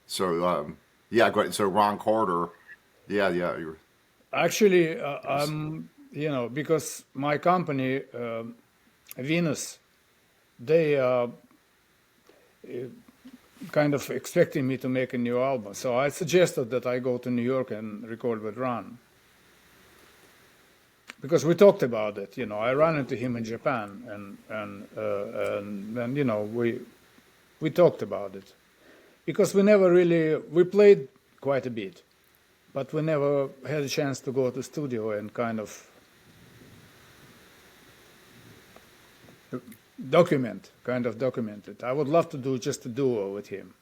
So yeah, great. So Ron Carter, yeah, yeah, Actually, was, because my company, Venus, they kind of expecting me to make a new album. So I suggested that I go to New York and record with Ron. Because we talked about it, I ran into him in Japan, and we talked about it. Because we played quite a bit, but we never had a chance to go to studio and kind of document it. I would love to do just a duo with him.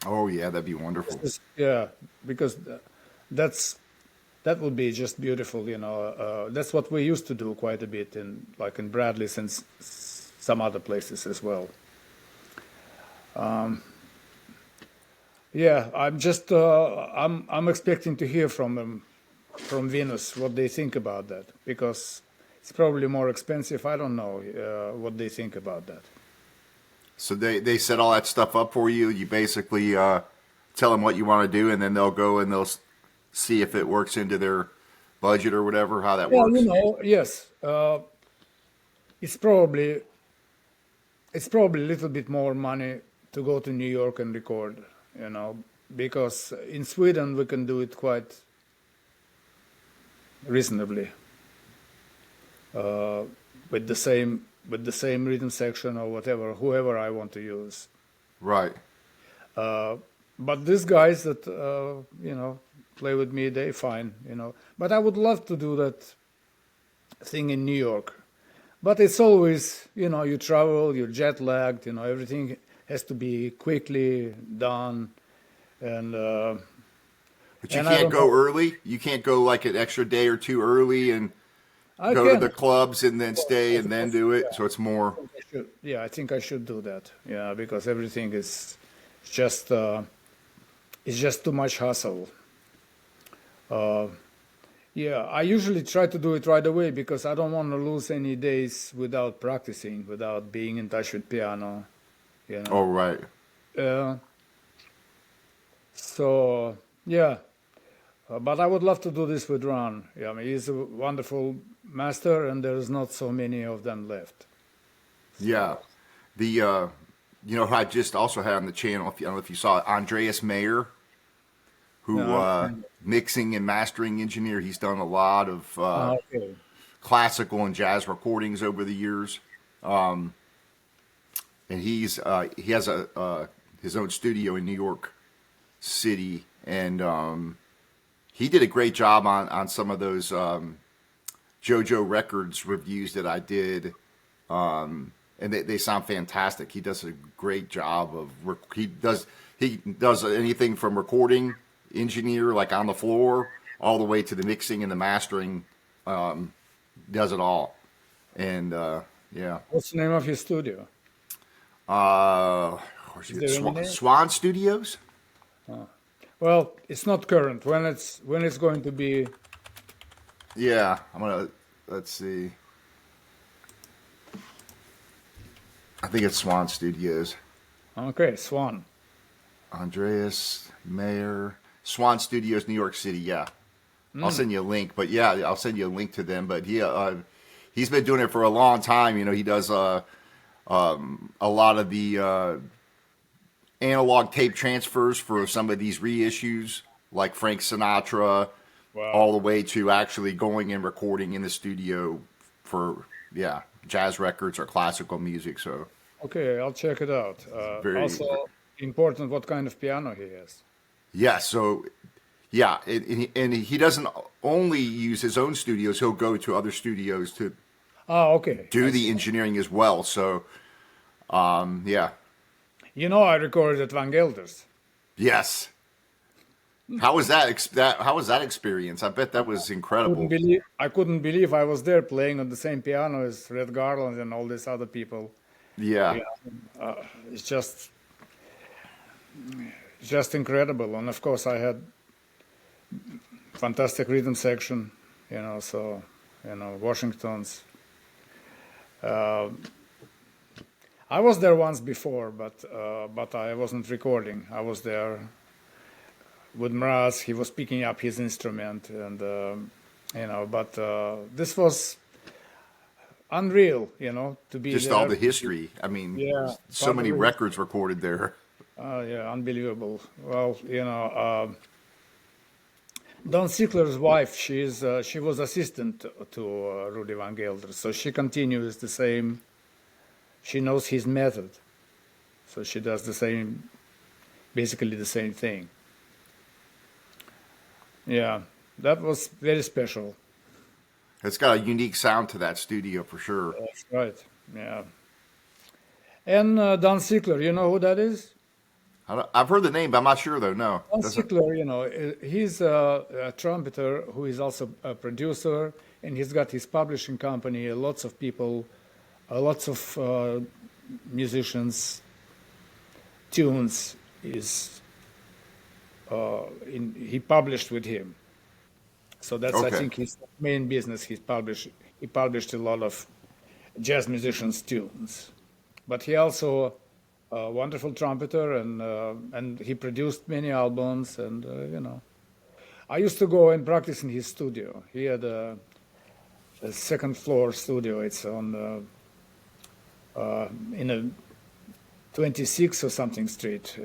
oh yeah, that'd be wonderful. Yeah, because that's that would be just beautiful. That's what we used to do quite a bit in Bradley's and some other places as well. Yeah, I'm expecting to hear from them, from Venus, what they think about that, because it's probably more expensive. I don't know what they think about that. So they set all that stuff up for you. You basically tell them what you want to do, and then they'll go and they'll see if it works into their budget or whatever. How that Well, works. yes, it's probably it's probably a little bit more money to go to New York and record, because in Sweden we can do it quite reasonably with the same rhythm section or whatever, whoever I want to use. Right. But these guys that play with me, they fine, But I would love to do that thing in New York. But it's always, you travel, you're jet lagged, everything has to be quickly done, and But you and I can't don't go know. early. You can't go like an extra day or two early and I go to can. the clubs and then stay I and think then I do should, it. So it's more. yeah, I think I should do that. Yeah, because everything is just it's just too much hassle. Uh, yeah, I usually try to do it right away because I don't want to lose any days without practicing, without being in touch with piano. You Oh know. right. Uh, so yeah, but I would love to do this with Ron. Yeah, I mean, he's a wonderful master, and there's not so many of them left. Yeah. So The who I just also had on the channel. If you, I don't know if you saw it, Andreas Mayer, who no, mixing and mastering engineer. He's done a lot of okay. classical and jazz recordings over the years, and he has a his own studio in New York City, and he did a great job on some of those JoJo Records reviews that I did, and they sound fantastic. He does a great job of he does anything from recording engineer like on the floor all the way to the mixing and the mastering. Does it all, and yeah. What's the name of your studio? Where's Is he at? there any name? Swan Studios. Well, it's not current. When it's going to be? Yeah, I'm gonna. Let's see. I think it's Swan Studios. Okay, Swan. Andreas Mayer, Swan Studios, New York City. Yeah, I'll send you a link. But yeah, I'll send you a link to them. But he's been doing it for a long time. He does a lot of the analog tape transfers for some of these reissues, like Frank Sinatra, all Wow. the way to actually going and recording in the studio for yeah jazz records or classical music. So Okay, I'll check it out. very Also, important what kind of piano he has. yeah. So yeah, and he doesn't only use his own studios. He'll go to other studios to Ah, okay, I do see. the engineering as well. So yeah, I recorded at Van Gelder's. yes. How was that? How was that experience? I bet that was Couldn't incredible. believe I couldn't believe I was there playing on the same piano as Red Garland and all these other people. Yeah, Yeah, it's just incredible. And of course, I had fantastic rhythm section. So Washington's. Uh, I was there once before, but I wasn't recording. I was there with Mraz, he was picking up his instrument, and but this was unreal, to be Just there. all the history. I mean, Yeah, so part of many it. records recorded there. Yeah, unbelievable. Well, Don Sickler's wife, she was assistant to Rudy Van Gelder, so she continues the same. She knows his method, so she does the same, basically the same thing. Yeah, that was very special. It's got a unique sound to that studio for sure. That's right. Yeah. And Don Sickler, you know who that is? I've heard the name, but I'm not sure though. No, Don doesn't. Sickler, he's a trumpeter who is also a producer, and he's got his publishing company. Lots of people, lots of musicians, tunes he published with him. So that's I Okay. think his main business. He published a lot of jazz musicians' tunes, but he also a wonderful trumpeter, and he produced many albums. And I used to go and practice in his studio. He had a second floor studio. It's on in a 26 or something street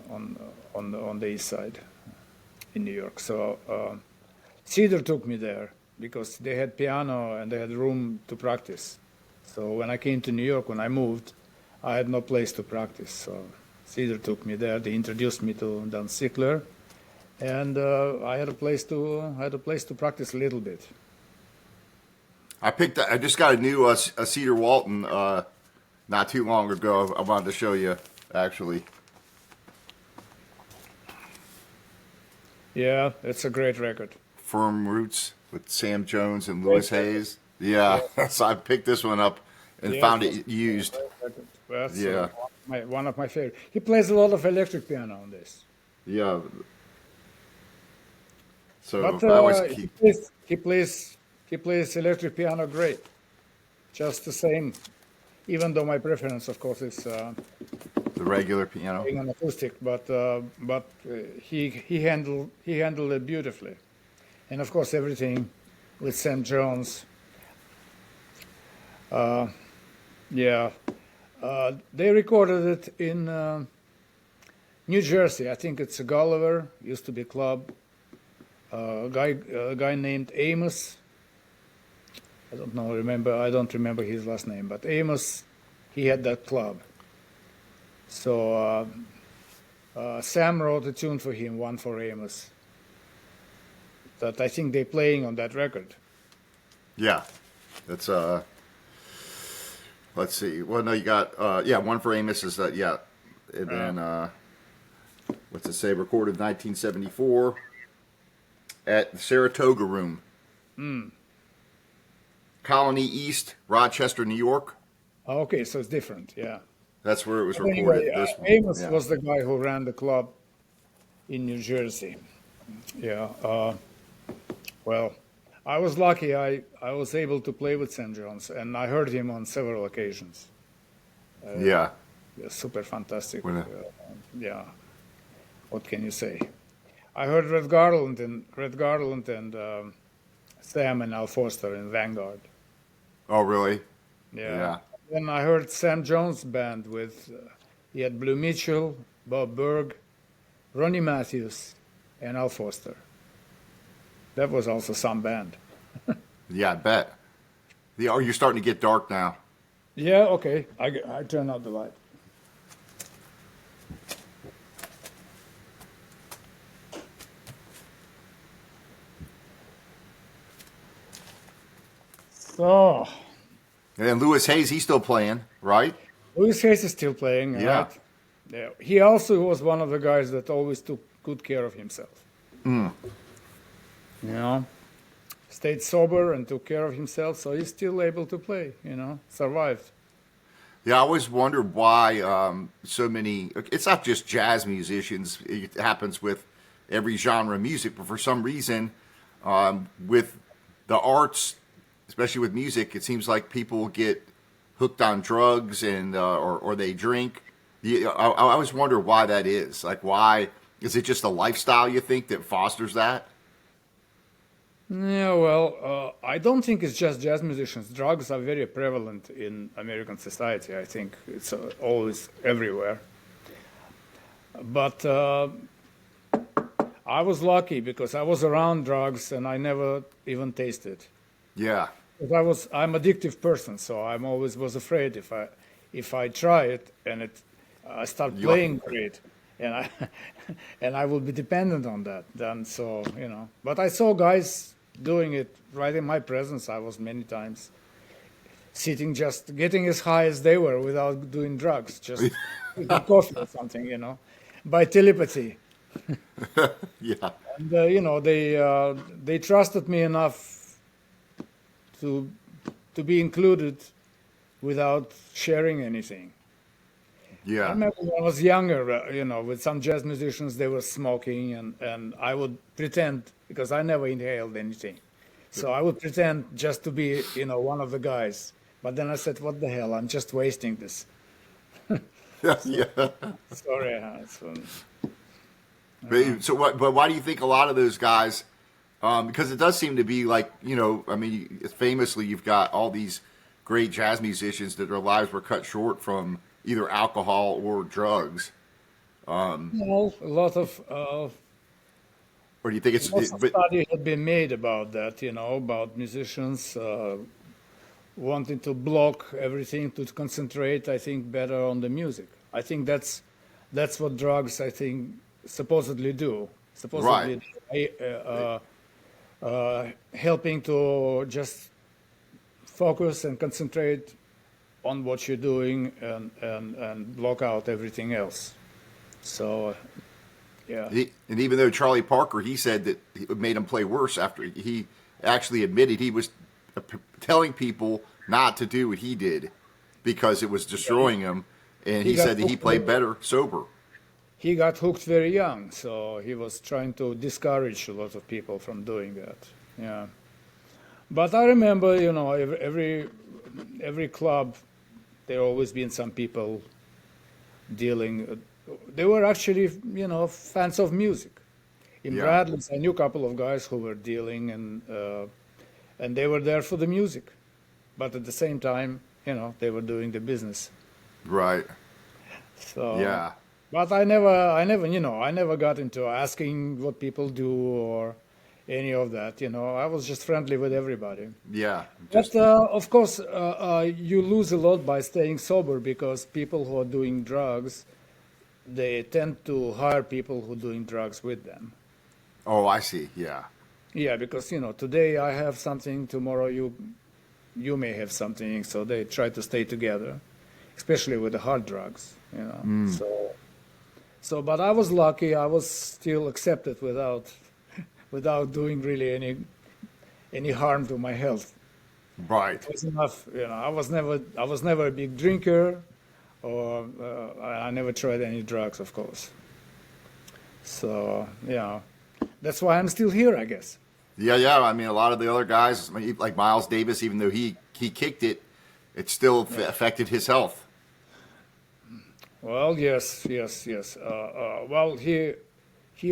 on the east side in New York. So Cedar took me there because they had piano and they had room to practice. So when I came to New York, when I moved, I had no place to practice. So Cedar took me there. They introduced me to Don Sickler, and I had a place to practice a little bit. I just got a new a Cedar Walton not too long ago. I wanted to show you actually. Yeah, it's a great record. Firm Roots with Sam Jones and Louis Hayes. Yeah, so I picked this one up and found it used. That's Yeah. one of my favorite. He plays a lot of electric piano on this. Yeah. So But I always keep. he plays electric piano great. Just the same, even though my preference, of course, is The regular piano. playing on acoustic. But he handled it beautifully, and of course everything with Sam Jones. Yeah, they recorded it in New Jersey. I think it's a Gulliver. Used to be a club. A guy named Amos. I don't remember his last name, but Amos, he had that club. So Sam wrote a tune for him, one for Amos, that I think they're playing on that record. Yeah. That's let's see. Well, no, you got one for Amos is that and then what's it say? Recorded 1974 at the Saratoga Room, Colony East, Rochester, New York. Okay, so it's different, yeah. That's where it was Anyway, recorded. This one. Amos Yeah. was the guy who ran the club in New Jersey. Yeah. Well, I was lucky. I was able to play with Sam Jones, and I heard him on several occasions. Yeah. Yeah, super fantastic. When, Yeah. What can you say? I heard Red Garland and Sam and Al Foster in Vanguard. Oh, really? Yeah. Yeah. Then I heard Sam Jones' band with he had Blue Mitchell, Bob Berg, Ronnie Matthews, and Al Foster. That was also some band. Yeah, I bet. You're starting to get dark now. Yeah, okay. I turn out the light. So, And Louis Hayes, he's still playing, right? Louis Hayes is still playing, Yeah. right? Yeah. He also was one of the guys that always took good care of himself. You know, stayed sober and took care of himself, so he's still able to play. Survived. Yeah, I always wondered why so many. It's not just jazz musicians. It happens with every genre of music, but for some reason, with the arts, especially with music, it seems like people get hooked on drugs and or they drink. I always wonder why that is. Like why Is it just a lifestyle you think that fosters that? Yeah, well, I don't think it's just jazz musicians. Drugs are very prevalent in American society. I think it's always everywhere. But I was lucky because I was around drugs and I never even tasted. Yeah. Because I'm addictive person, so I'm always was afraid if I try it and I start You playing great, and I and I will be dependent on that. Then so but I saw guys doing it right in my presence. I was many times sitting just getting as high as they were without doing drugs, just drinking coffee or something, by telepathy. Yeah. And they trusted me enough to be included without sharing anything. I Yeah. remember when I was younger, with some jazz musicians, they were smoking, and I would pretend, because I never inhaled anything. So I would pretend just to be, one of the guys. But then I said, what the hell? I'm just wasting this. Yeah. Sorry. So what? But why do you think a lot of those guys? Because it does seem to be like I mean, famously, you've got all these great jazz musicians that their lives were cut short from either alcohol or drugs. Well, Or do you think it's? lots of But study had been made about that, about musicians wanting to block everything to concentrate, I think, better on the music. I think that's what drugs, I think, supposedly do. Supposedly, helping to just focus and concentrate on what you're doing and block out everything else. So, yeah. and even though Charlie Parker, he said that it made him play worse after he actually admitted he was telling people not to do what he did because it was destroying him, and he said that he played better sober. He got hooked very young, so he was trying to discourage a lot of people from doing that. Yeah, but I remember, every club, there always been some people dealing. They were actually, fans of music. In Yeah. Bradley's, I knew a couple of guys who were dealing, and they were there for the music, but at the same time, they were doing the business. Right. So Yeah. but I never got into asking what people do or any of that. I was just friendly with everybody. Yeah. But of course, you lose a lot by staying sober because people who are doing drugs, they tend to hire people who are doing drugs with them. Oh, I see. Yeah. Yeah, because today I have something, tomorrow you may have something, so they try to stay together, especially with the hard drugs. So, but I was lucky. I was still accepted without doing really any harm to my health. Right. It was enough. I was never a big drinker, or I never tried any drugs, of course. So that's why I'm still here, I guess. Yeah. Yeah. I mean, a lot of the other guys, like Miles Davis, even though he kicked it, it still affected his health. Well, yes. Well, he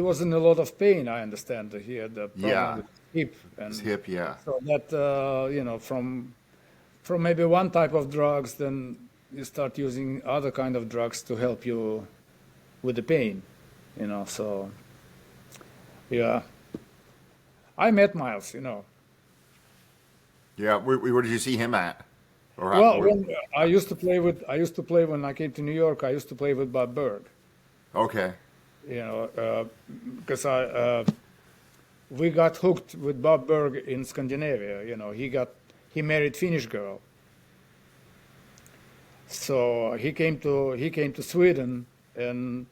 was in a lot of pain. I understand that he had a problem with his hip, and His hip. Yeah. so that from maybe one type of drugs, then you start using other kind of drugs to help you with the pain. So yeah, I met Miles. Yeah. Where did you see him at? Or Well, when I used to play when I came to New York. I used to play with Bob Berg. Okay. Because we got hooked with Bob Berg in Scandinavia. He married Finnish girl. So he came to Sweden, and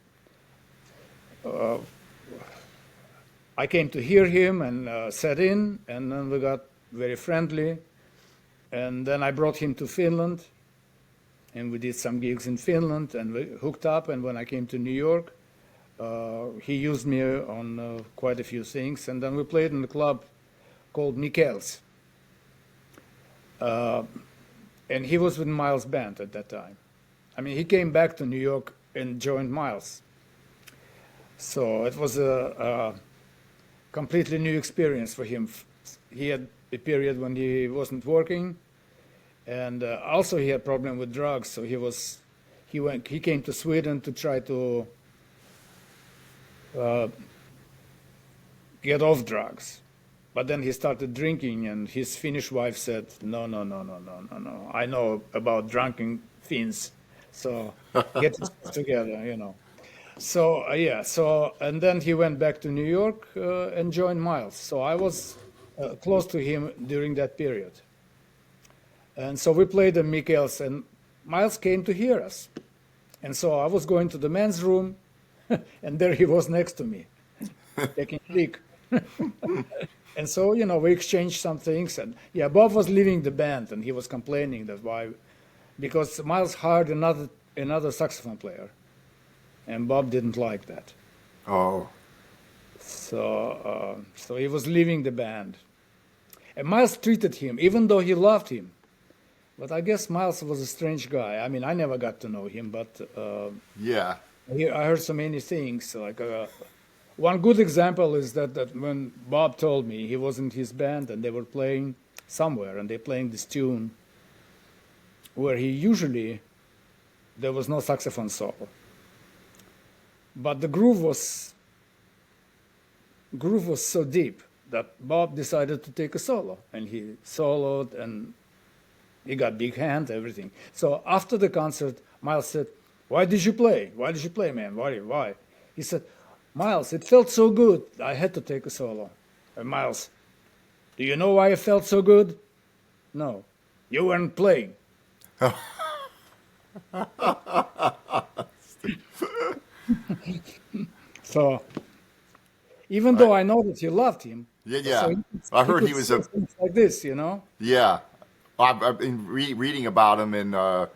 I came to hear him and sat in, and then we got very friendly. And then I brought him to Finland, and we did some gigs in Finland, and we hooked up. And when I came to New York, he used me on quite a few things. And then we played in a club called Mikkel's. And he was with Miles' band at that time. I mean, he came back to New York and joined Miles. So it was a completely new experience for him. He had a period when he wasn't working, and also he had problem with drugs. So he came to Sweden to try to get off drugs. But then he started drinking, and his Finnish wife said, "No, no, no, no, no, no, no. I know about drunken Finns, so get yourself together, you know." So yeah, so and then he went back to New York and joined Miles. So I was close to him during that period, and so we played the Michaels, and Miles came to hear us, and so I was going to the men's room, and there he was next to me, taking a leak. And so, you know, we exchanged some things, and yeah, Bob was leaving the band, and he was complaining that why, because Miles hired another saxophone player, and Bob didn't like that. Oh, So he was leaving the band, and Miles treated him, even though he loved him. But I guess Miles was a strange guy. I mean, I never got to know him, but yeah. I heard so many things. Like one good example is that when Bob told me he was in his band and they were playing somewhere and they're playing this tune where there was no saxophone solo, but the groove was so deep that Bob decided to take a solo, and he soloed, and he got big hand, everything. So after the concert, Miles said, "Why did you play? Why did you play, man? Why?" He said, "Miles, it felt so good. I had to take a solo." And Miles, "Do you know why it felt so good?" "No, you weren't playing." So even though I know that he loved him, Yeah, so yeah. I heard could he was say things like this, you know? yeah. I've been reading about him and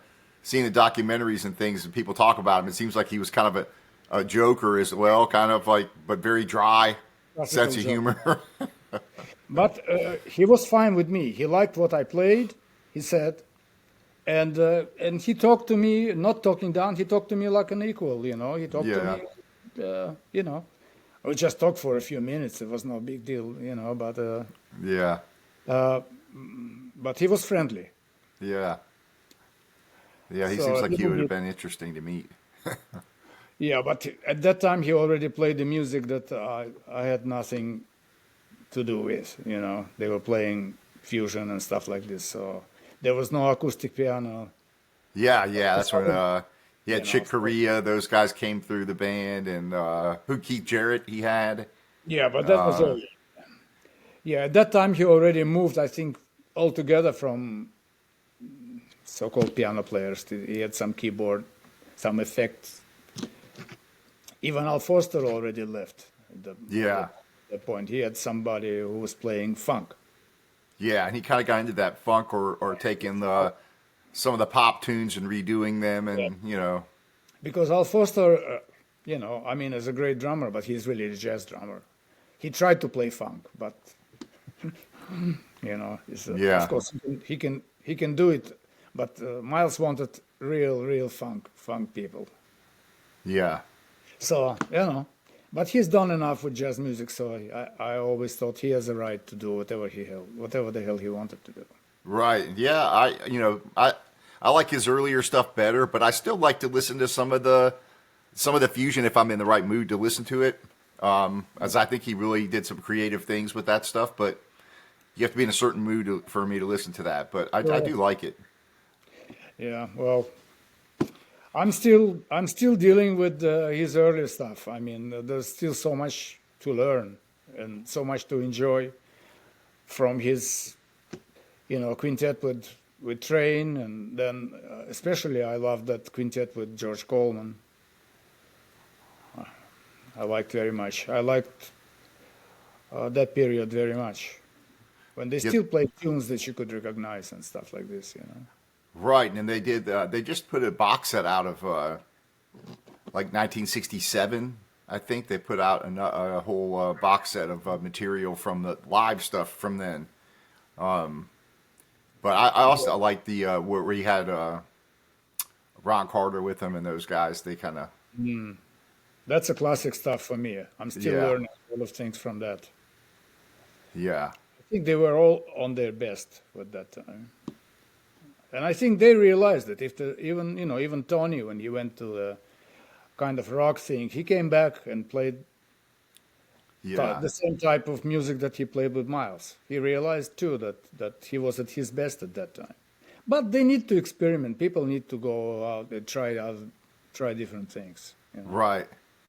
seeing the documentaries and things, and people talk about him. It seems like he was kind of a joker as well, kind of like, but very dry sense of Practical joke. humor. But he was fine with me. He liked what I played, he said, and he talked to me, not talking down. He talked to me like an equal, you know. He talked to Yeah, me, you know. We just talked for a few minutes. It was no big deal, you know. yeah, But he was friendly. yeah, yeah. He seems So a like he little would have bit, been interesting to meet. yeah. But at that time, he already played the music that I had nothing to do with. You know, they were playing fusion and stuff like this. So there was no acoustic piano. Yeah, yeah. That's when he had You know. Chick So, Corea. Those guys came through the band, and who Keith Jarrett he had. yeah, but that was all. Yeah, at that time he already moved, I think, altogether from so-called piano players. He had some keyboard, some effects. Even Al Foster already left Yeah, at that point. He had somebody who was playing funk. yeah, and he kind of got into that funk or taking some of the pop tunes and redoing them, Yeah. and you know, Because Al Foster, you know, I mean, is a great drummer, but he's really a jazz drummer. He tried to play funk, but you know, yeah, of course he can do it. But Miles wanted real funk people. yeah. So you know, but he's done enough with jazz music. So I always thought he has a right to do whatever the hell he wanted to do. Right. Yeah, I like his earlier stuff better, but I still like to listen to some of the fusion if I'm in the right mood to listen to it. As I think he really did some creative things with that stuff, but you have to be in a certain mood for me to listen to that. But I Well, do like it. yeah, well, I'm still dealing with his earlier stuff. I mean, there's still so much to learn and so much to enjoy from his, you know, quintet with Train, and then especially I love that quintet with George Coleman. I liked very much. I liked that period very much when they Yep. still played tunes that you could recognize and stuff like this. You know. Right, and they did. They just put a box set out of like 1967. I think they put out a whole box set of material from the live stuff from then. But I also like the where he had Ron Carter with him and those guys. They kind of That's a classic stuff for me. I'm still Yeah. learning a lot of things from that. Yeah. I think they were all on their best at that time. And I think they realized that if even Tony, when he went to the kind of rock thing, he came back and played Yeah. the same type of music that he played with Miles. He realized too that he was at his best at that time. But they need to experiment. People need to go out and try different things. Right.